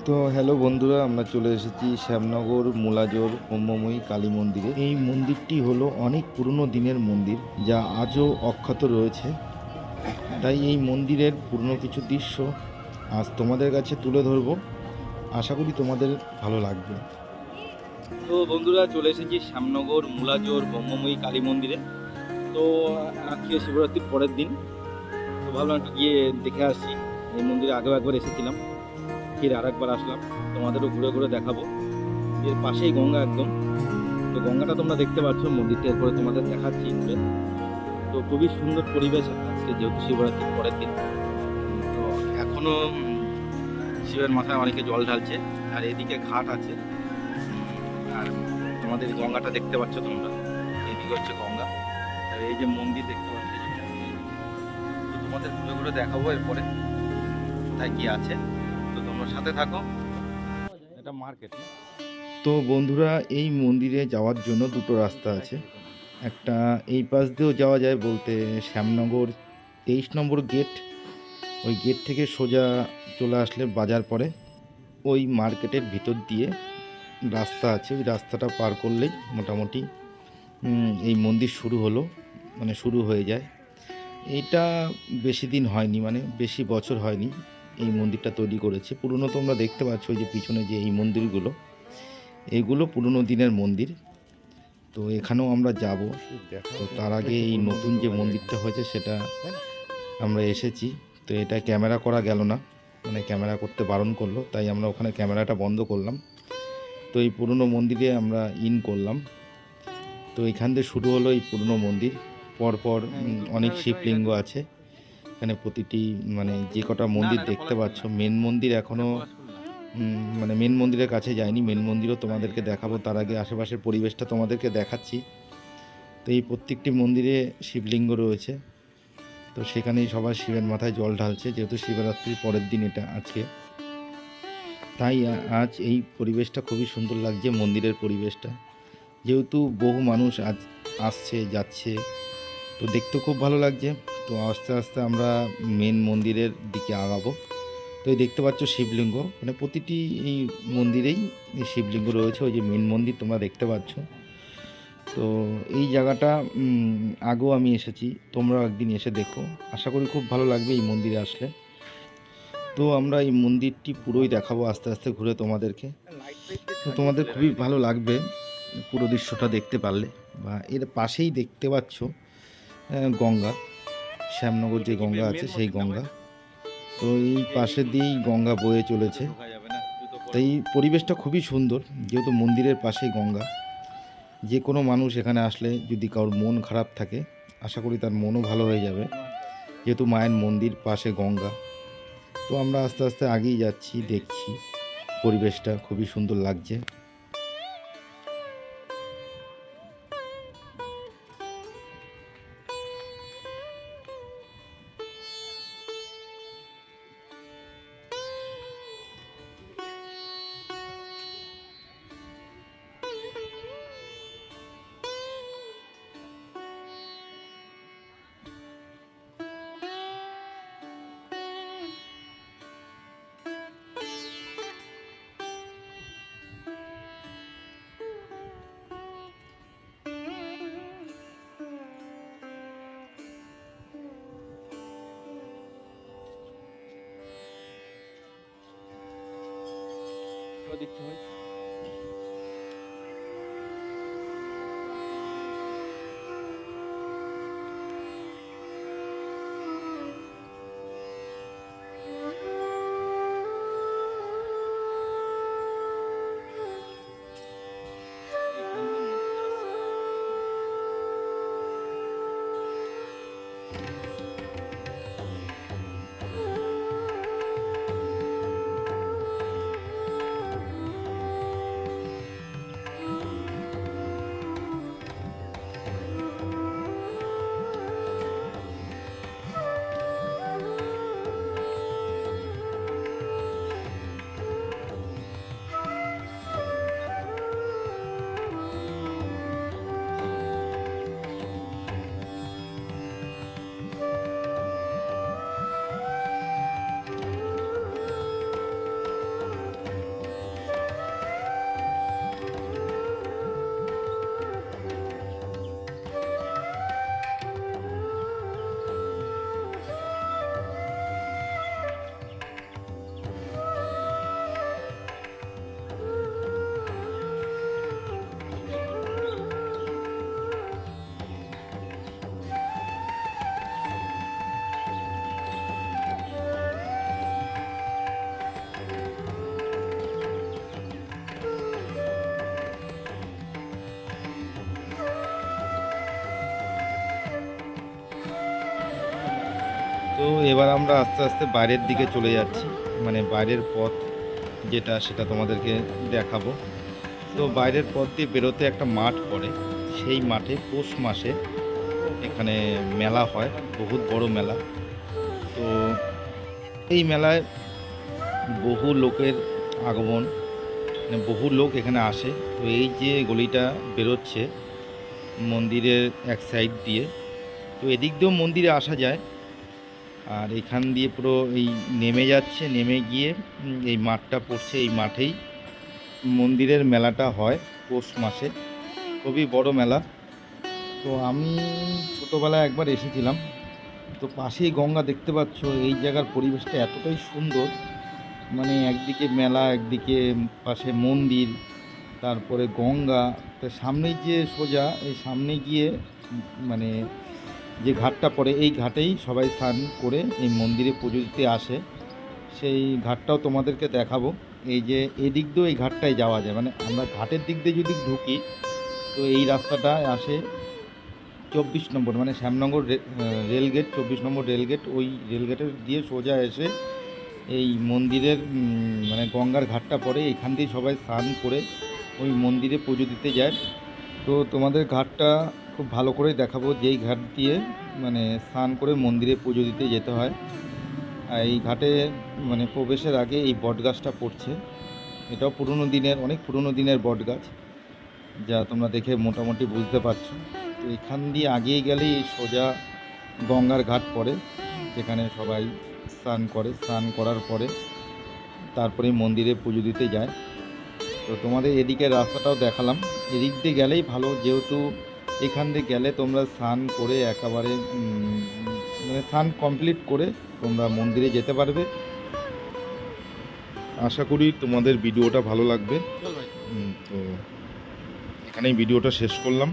তো হ্যালো বন্ধুরা, আমরা চলে এসেছি শ্যামনগর মুলাজোর ব্রহ্মময়ী কালী মন্দিরে। এই মন্দিরটি হলো অনেক পুরনো দিনের মন্দির, যা আজও অক্ষত রয়েছে। তাই এই মন্দিরের পুরনো কিছু দৃশ্য আজ তোমাদের কাছে তুলে ধরবো। আশা করি তোমাদের ভালো লাগবে। তো বন্ধুরা, চলে এসেছি শ্যামনগর মুলাজোর ব্রহ্মময়ী কালী মন্দিরে। তো আজকে শিবরাত্রির পরের দিন, তো ভাবলাম একটু গিয়ে দেখে আসি। এই মন্দিরে আগেও একবার এসেছিলাম, ফির আর একবার আসলাম, তোমাদেরও ঘুরে ঘুরে দেখাবো। এর পাশেই গঙ্গা একদম। তো গঙ্গাটা তোমরা দেখতে পাচ্ছ, মন্দিরটা এরপরে তোমাদের দেখাচ্ছি ঘুরে। তো খুবই সুন্দর পরিবেশ আজকে, যেহেতু শিবরাত্রির পরের দিন। তো এখনো শিবের মাথায় অনেকে জল ঢালছে, আর এদিকে ঘাট আছে। আর তোমাদের গঙ্গাটা দেখতে পাচ্ছ তোমরা, এইদিকে হচ্ছে গঙ্গা। আর এই যে মন্দির দেখতে পাচ্ছ, এই যে মন্দির। তো তোমাদের ঘুরে ঘুরে দেখাবো এরপরে কোথায় কি আছে। তো তোমরা সাথে থাকো। এটা মার্কেট না? তো বন্ধুরা, এই মন্দিরে যাওয়ার জন্য দুটো রাস্তা আছে। একটা এই পাশ দিয়েও যাওয়া যায়, বলতে শ্যামনগর 23 নম্বর গেট, ওই গেট থেকে সোজা চলে আসলে বাজার পড়ে, ওই মার্কেটের ভিতর দিয়ে রাস্তা আছে। ওই রাস্তাটা পার করলেই মোটামুটি এই মন্দির শুরু হলো, মানে শুরু হয়ে যায়। এটা বেশি দিন হয়নি, মানে বেশি বছর হয়নি এই মন্দিরটা তৈরি করেছে। পুরনো তোমরা দেখতে পাচ্ছ ওই যে পিছনে যে এই মন্দিরগুলো, এইগুলো পুরনো দিনের মন্দির। তো এখানেও আমরা যাব। তো তার আগে এই নতুন যে মন্দিরটা হয়েছে সেটা আমরা এসেছি। তো এটা ক্যামেরা করা গেল না, মানে ক্যামেরা করতে বারণ করলো, তাই আমরা ওখানে ক্যামেরাটা বন্ধ করলাম। তো এই পুরনো মন্দিরে আমরা করলাম। তো এখান থেকে শুরু হলো এই পুরনো মন্দির। পরপর অনেক শিবলিঙ্গ আছে এখানে। প্রতিটি মানে যে কটা মন্দির দেখতে পাচ্ছ, মেন মন্দির এখনও মানে মেন মন্দিরের কাছে যায়নি। মেন মন্দিরও তোমাদেরকে দেখাবো, তার আগে আশেপাশের পরিবেশটা তোমাদেরকে দেখাচ্ছি। তো এই প্রত্যেকটি মন্দিরে শিবলিঙ্গ রয়েছে। তো সেখানেই সবাই শিবের মাথায় জল ঢালছে, যেহেতু শিবরাত্রির পরের দিন এটা আজকে। তাই আজ এই পরিবেশটা খুবই সুন্দর লাগছে, মন্দিরের পরিবেশটা। যেহেতু বহু মানুষ আজ আসছে যাচ্ছে, তো দেখতে খুব ভালো লাগছে। তো আস্তে আস্তে আমরা মেন মন্দিরের দিকে আগাবো। তো এই দেখতে পাচ্ছ শিবলিঙ্গ, মানে প্রতিটি এই মন্দিরেই এই শিবলিঙ্গ রয়েছে। ওই যে মেন মন্দির তোমরা দেখতে পাচ্ছ। তো এই জায়গাটা আগেও আমি এসেছি, তোমরাও একদিন এসে দেখো। আশা করি খুব ভালো লাগবে এই মন্দিরে আসলে। তো আমরা এই মন্দিরটি পুরোই দেখাবো আস্তে আস্তে ঘুরে তোমাদেরকে। তো তোমাদের খুবই ভালো লাগবে পুরো দৃশ্যটা দেখতে পারলে। বা এর পাশেই দেখতে পাচ্ছ গঙ্গা, শ্যামনগর যে গঙ্গা আছে সেই গঙ্গা। তো এই পাশে দিয়েই গঙ্গা বয়ে চলেছে। তাই পরিবেশটা খুবই সুন্দর, যেহেতু মন্দিরের পাশেই গঙ্গা। যে কোনো মানুষ এখানে আসলে যদি কারোর মন খারাপ থাকে, আশা করি তার মনও ভালো হয়ে যাবে, যেহেতু মায়ের মন্দির পাশে গঙ্গা। তো আমরা আস্তে আস্তে আগেই যাচ্ছি, দেখছি পরিবেশটা খুবই সুন্দর লাগছে। দেখতে হয়। তো এবার আমরা আস্তে আস্তে বাইরের দিকে চলে যাচ্ছি, মানে বাইরের পথ যেটা সেটা তোমাদেরকে দেখাবো। তো বাইরের পথ দিয়ে বেরোতে একটা মাঠ পড়ে, সেই মাঠে পৌষ মাসে এখানে মেলা হয়, বহুত বড় মেলা। তো এই মেলায় বহু লোকের আগমন, মানে বহু লোক এখানে আসে। তো এই যে গলিটা বেরোচ্ছে মন্দিরের এক সাইড দিয়ে, তো এদিক দিয়েও মন্দিরে আসা যায়, আর এখান দিয়ে পুরো এই নেমে যাচ্ছে, নেমে গিয়ে এই মাঠটা পড়ছে, এই মাঠেই মন্দিরের মেলাটা হয় পৌষ মাসে, খুবই বড় মেলা। তো আমি ছোটোবেলায় একবার এসেছিলাম। তো পাশেই গঙ্গা দেখতে পাচ্ছ, এই জায়গার পরিবেশটা এতটাই সুন্দর, মানে একদিকে মেলা, একদিকে পাশে মন্দির, তারপরে গঙ্গা। তো সামনেই যে সোজা এই সামনে গিয়ে মানে যে ঘাটটা পড়ে, এই ঘাটেই সবাই স্নান করে এই মন্দিরে পুজো দিতে আসে। সেই ঘাটটাও তোমাদেরকে দেখাবো। এই যে এদিক দিয়েও এই ঘাটটায় যাওয়া যায়, মানে আমরা ঘাটের দিক দিয়ে যদি ঢুকি তো এই রাস্তাটায় আসে 24 নম্বর, মানে শ্যামনগর রেলগেট, 24 নম্বর রেলগেট। ওই রেলগেটের দিয়ে সোজা এসে এই মন্দিরের মানে গঙ্গার ঘাটটা পড়ে, এখান দিয়ে সবাই স্নান করে ওই মন্দিরে পুজো দিতে যায়। তো তোমাদের ঘাটটা খুব ভালো করে দেখাবো, যেই ঘাট দিয়ে মানে স্নান করে মন্দিরে পুজো দিতে যেতে হয়। আর এই ঘাটে মানে প্রবেশের আগে এই বট গাছটা পড়ছে, এটাও পুরনো দিনের, অনেক পুরনো দিনের বট গাছ, যা তোমরা দেখে মোটামুটি বুঝতে পারছো। তো এখান দিয়ে আগিয়ে গেলেই এই সোজা গঙ্গার ঘাট পড়ে, যেখানে সবাই স্নান করে, স্নান করার পরে তারপরে মন্দিরে পুজো দিতে যায়। তো তোমাদের এদিকে রাস্তাটাও দেখালাম, এদিক দিয়ে গেলেই ভালো, যেহেতু এখান দিয়ে গেলে তোমরা স্নান করে একেবারে মানে স্নান কমপ্লিট করে তোমরা মন্দিরে যেতে পারবে। আশা করি তোমাদের ভিডিওটা ভালো লাগবে। তো এখানেই ভিডিওটা শেষ করলাম।